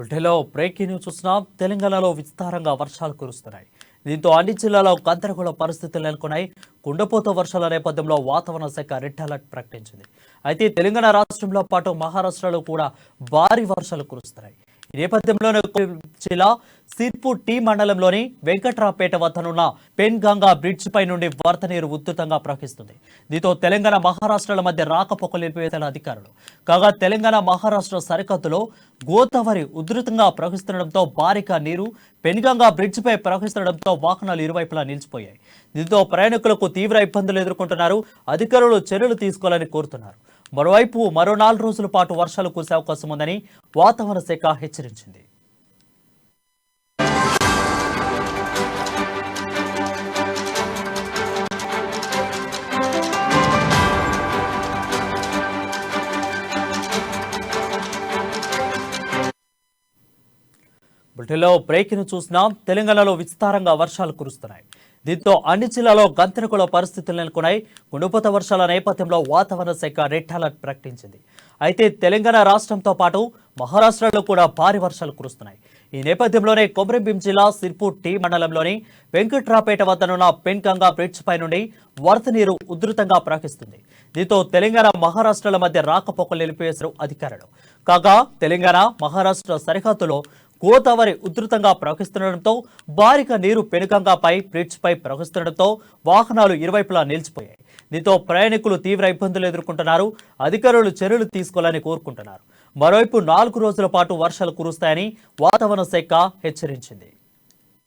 బుల్టెలో breaking news చూస్తున్నాం. తెలంగాణలో విస్తారంగా వర్షాలు కురుస్తున్నాయి. దీంతో అన్ని జిల్లాల్లో గందరగోళ పరిస్థితులు నెలకొన్నాయి. కుండపోత వర్షాల నేపథ్యంలో వాతావరణ శాఖ రెడ్ అలర్ట్ ప్రకటించింది. అయితే తెలంగాణ రాష్ట్రంలో పాటు మహారాష్ట్రలో కూడా భారీ వర్షాలు కురుస్తున్నాయి. ఈ నేపథ్యంలోనే జిల్లా సిర్పూర్ టీ మండలంలోని వెంకట్రావుపేట వద్దనున్న పెన్గంగా బ్రిడ్జ్ పై నుండి వరద నీరు ఉధృతంగా ప్రవహిస్తుంది. దీంతో తెలంగాణ మహారాష్ట్రల మధ్య రాకపోకలు నిలిపివేసిన అధికారులు. కాగా తెలంగాణ మహారాష్ట్ర సరిహద్దులో గోదావరి ఉధృతంగా ప్రవహిస్తుండటంతో భారీగా నీరు పెన్గంగా బ్రిడ్జ్ పై ప్రవహిస్తుండటంతో వాహనాలు ఇరువైపులా నిలిచిపోయాయి. దీంతో ప్రయాణికులకు తీవ్ర ఇబ్బందులు ఎదుర్కొంటున్నారు. అధికారులు చర్యలు తీసుకోవాలని కోరుతున్నారు. మరోవైపు మరో 4 రోజుల పాటు వర్షాలు కురిసే అవకాశం ఉందని వాతావరణ శాఖ హెచ్చరించింది. బుల్టెలో బ్రేకింగ్ చూసినాం. తెలంగాణలో విస్తారంగా వర్షాలు కురుస్తున్నాయి. దీంతో అన్ని జిల్లాలో గందరగోళ పరిస్థితులు నెలకొన్నాయి. కుండపోత వర్షాల నేపథ్యంలో వాతావరణ శాఖ రెడ్ అలర్ట్ ప్రకటించింది. అయితే తెలంగాణ రాష్ట్రంతో పాటు మహారాష్ట్రలో కూడా భారీ వర్షాలు కురుస్తున్నాయి. ఈ నేపథ్యంలోనే కొమరంభీం జిల్లా సిర్పూర్ టీ మండలంలోని వెంకట్రావుపేట వద్దనున్న పెన్గంగా బ్రిడ్జ్ పై నుండి వరద నీరు ఉధృతంగా ప్రవహిస్తుంది. దీంతో తెలంగాణ మహారాష్ట్రల మధ్య రాకపోకలు నిలిపివేశారు అధికారులు. కాగా తెలంగాణ మహారాష్ట్ర సరిహద్దులో గోదావరి ఉధృతంగా ప్రవహిస్తుండటంతో భారీగా నీరు పెనుగంగాపై బ్రిడ్జ్ పై ప్రవహిస్తుండటంతో వాహనాలు ఇరువైపులా నిలిచిపోయాయి. దీంతో ప్రయాణికులు తీవ్ర ఇబ్బందులు ఎదుర్కొంటున్నారు. అధికారులు చర్యలు తీసుకోవాలని కోరుకుంటున్నారు. మరోవైపు 4 రోజుల పాటు వర్షాలు కురుస్తాయని వాతావరణ శాఖ హెచ్చరించింది.